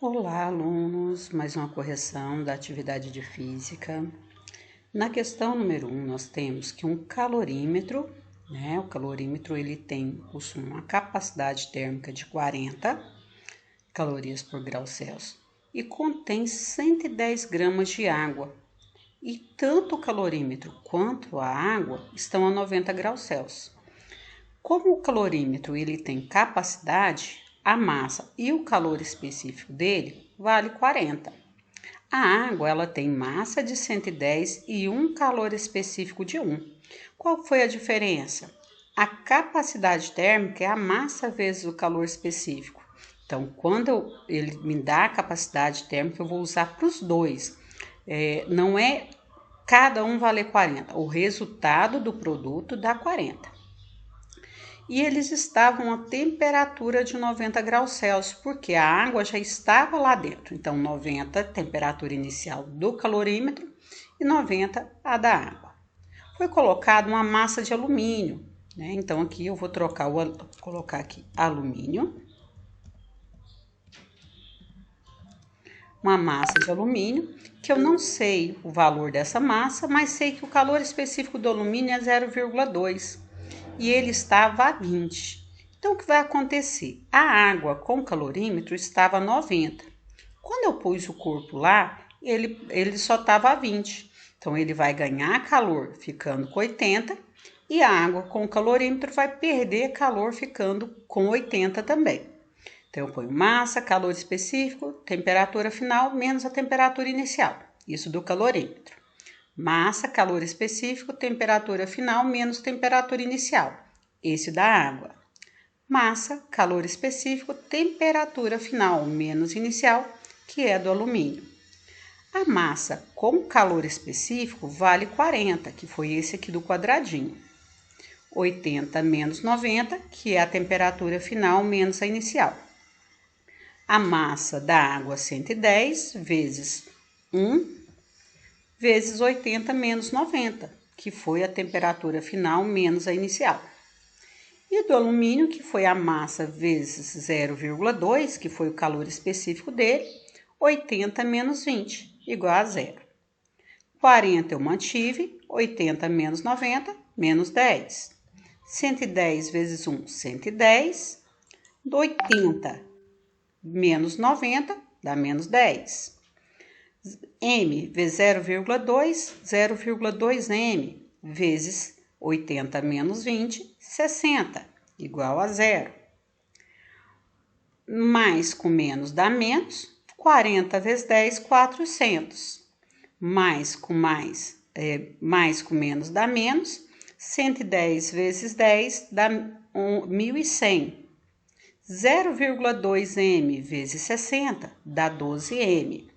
Olá, alunos! Mais uma correção da atividade de física. Na questão número 1, nós temos que um calorímetro, o calorímetro possui uma capacidade térmica de 40 calorias por grau Celsius e contém 110 gramas de água. E tanto o calorímetro quanto a água estão a 90 graus Celsius. Como o calorímetro tem capacidade, a massa e o calor específico dele vale 40. A água ela tem massa de 110 e um calor específico de 1. Qual foi a diferença? A capacidade térmica é a massa vezes o calor específico. Então, quando ele me dá a capacidade térmica, eu vou usar para os dois. Não é cada um valer 40. O resultado do produto dá 40. E eles estavam a temperatura de 90 graus Celsius, porque a água já estava lá dentro. Então, 90, temperatura inicial do calorímetro, e 90, a da água. Foi colocada uma massa de alumínio, Então, aqui eu vou colocar aqui alumínio. Uma massa de alumínio, que eu não sei o valor dessa massa, mas sei que o calor específico do alumínio é 0,2. E ele estava a 20. Então, o que vai acontecer? A água com calorímetro estava a 90. Quando eu pus o corpo lá, ele só estava a 20. Então, ele vai ganhar calor ficando com 80 e a água com calorímetro vai perder calor ficando com 80 também. Então, eu ponho massa, calor específico, temperatura final menos a temperatura inicial. Isso do calorímetro. Massa, calor específico, temperatura final menos temperatura inicial. Esse da água. Massa, calor específico, temperatura final menos inicial, que é do alumínio. A massa com calor específico vale 40, que foi esse aqui do quadradinho. 80 menos 90, que é a temperatura final menos a inicial. A massa da água 110 vezes 1 vezes 80 menos 90, que foi a temperatura final menos a inicial. E do alumínio, que foi a massa vezes 0,2, que foi o calor específico dele, 80 menos 20, igual a 0. 40 eu mantive, 80 menos 90, menos 10. 110 vezes 1, 110. 80 menos 90, dá menos 10. M vezes 0,2, 0,2M vezes 80 menos 20, 60, igual a 0. Mais com menos dá menos, 40 vezes 10, 400. Mais com menos dá menos, 110 vezes 10 dá 1.100. 0,2M vezes 60 dá 12M.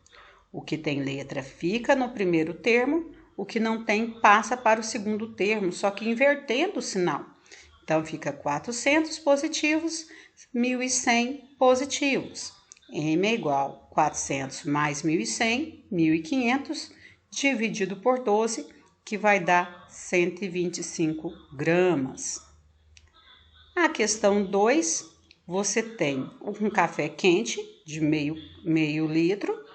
O que tem letra fica no primeiro termo, o que não tem passa para o segundo termo, só que invertendo o sinal. Então, fica 400 positivos, 1.100 positivos. M é igual a 400 mais 1.100, 1.500, dividido por 12, que vai dar 125 gramas. A questão 2, você tem um café quente de meio litro,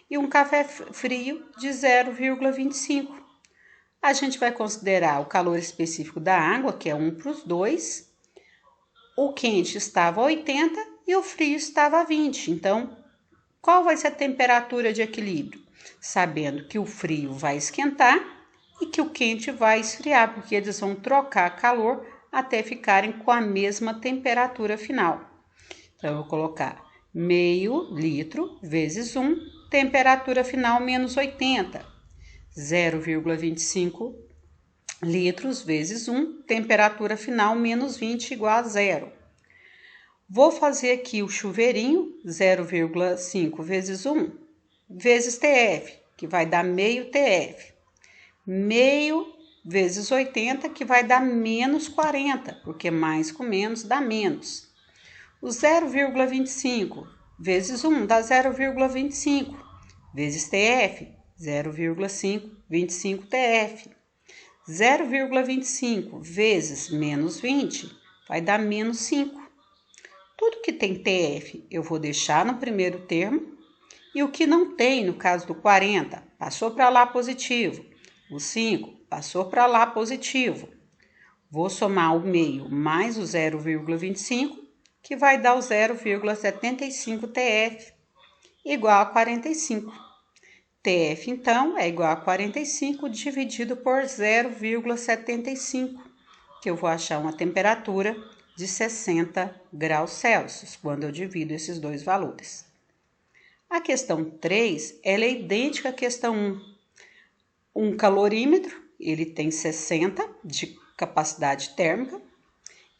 e um café frio de 0,25. A gente vai considerar o calor específico da água, que é 1 para os dois. O quente estava a 80 e o frio estava a 20. Então, qual vai ser a temperatura de equilíbrio? Sabendo que o frio vai esquentar e que o quente vai esfriar, porque eles vão trocar calor até ficarem com a mesma temperatura final. Então, eu vou colocar meio litro vezes 1, temperatura final menos 80. 0,25 litros vezes 1, temperatura final menos 20, igual a 0. Vou fazer aqui o chuveirinho, 0,5 vezes 1, vezes TF, que vai dar meio TF. Meio vezes 80, que vai dar menos 40, porque mais com menos dá menos. O 0,25 vezes 1 dá 0,25, vezes TF, 0,5, 25 TF. 0,25 vezes menos 20 vai dar menos 5. Tudo que tem TF eu vou deixar no primeiro termo E o que não tem, no caso do 40, passou para lá positivo. O 5 passou para lá positivo. Vou somar o meio mais o 0,25, que vai dar o 0,75 TF, igual a 45. TF, então, é igual a 45 dividido por 0,75, que eu vou achar uma temperatura de 60 graus Celsius, quando eu divido esses dois valores. A questão 3, ela é idêntica à questão 1. Um calorímetro, ele tem 60 de capacidade térmica,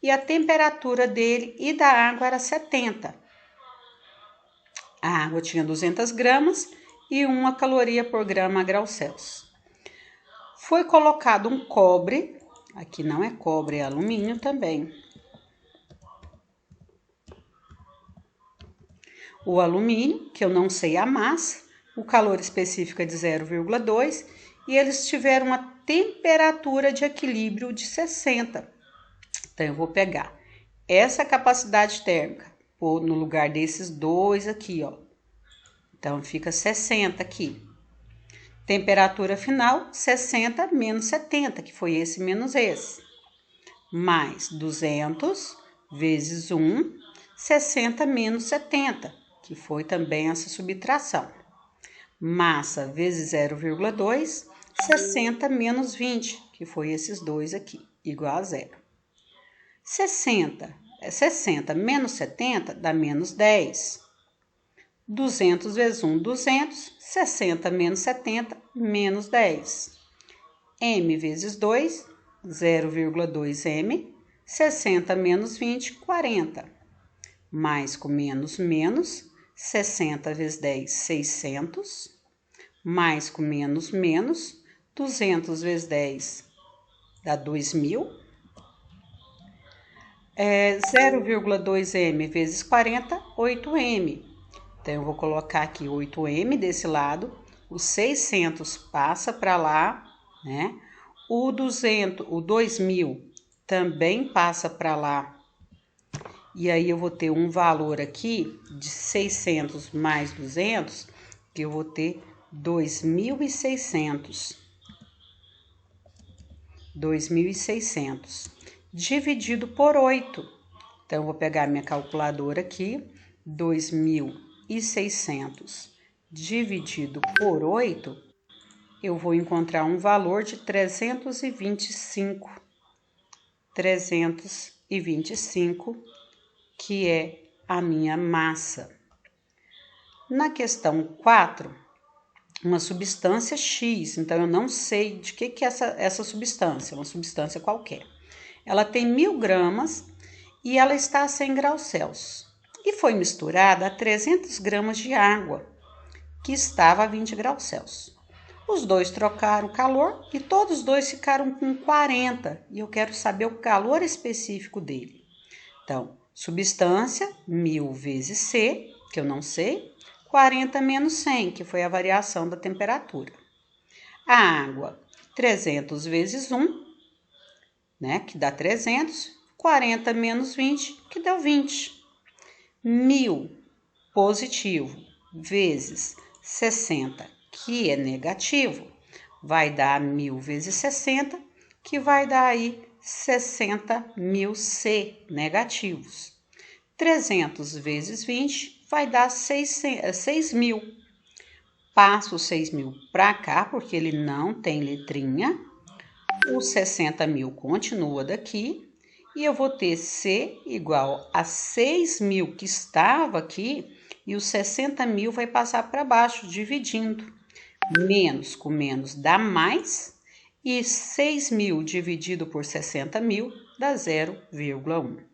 e a temperatura dele e da água era 70. A água tinha 200 gramas e 1 caloria por grama a graus Celsius. Foi colocado um cobre, aqui não é cobre, é alumínio também. O alumínio, que eu não sei a massa, o calor específico é de 0,2 e eles tiveram uma temperatura de equilíbrio de 60. Então, eu vou pegar essa capacidade térmica, pôr no lugar desses dois aqui, ó. Então, fica 60 aqui. Temperatura final, 60 menos 70, que foi esse menos esse. Mais 200 vezes 1, 60 menos 70, que foi também essa subtração. Massa vezes 0,2, 60 menos 20, que foi esses dois aqui, igual a 0. 60 menos 70 dá menos 10. 200 vezes 1, 200. 60 menos 70, menos 10. M vezes 2, 0,2 M. 60 menos 20, 40. Mais com menos, menos. 60 vezes 10, 600. Mais com menos, menos. 200 vezes 10 dá 2.000. 0,2 M vezes 40, 8M. Então, eu vou colocar aqui 8M desse lado. O 600 passa para lá, né? O 2.000 também passa para lá. E aí, eu vou ter um valor aqui de 600 mais 200, que eu vou ter 2.600. 2.600 dividido por 8. Então, eu vou pegar minha calculadora aqui, 2.600 dividido por 8, eu vou encontrar um valor de 325. 325, que é a minha massa. Na questão 4, uma substância X, então eu não sei de que é essa substância, uma substância qualquer. Ela tem 1.000 gramas e ela está a 100 graus Celsius. E foi misturada a 300 gramas de água, que estava a 20 graus Celsius. Os dois trocaram calor e todos os dois ficaram com 40. E eu quero saber o calor específico dele. Então, substância, 1.000 vezes C, que eu não sei, 40 menos 100, que foi a variação da temperatura. A água, 300 vezes 1, né, que dá 300, 40 menos 20, que deu 20. 1.000 positivo vezes 60, que é negativo, vai dar 1.000 vezes 60, que vai dar aí 60.000 C negativos. 300 vezes 20 vai dar 6.000. Passo o 6.000 para cá, porque ele não tem letrinha. O 60.000 continua daqui. E eu vou ter C igual a 6.000 que estava aqui. E o 60.000 vai passar para baixo, dividindo. Menos com menos dá mais. E 6.000 dividido por 60.000 dá 0,1.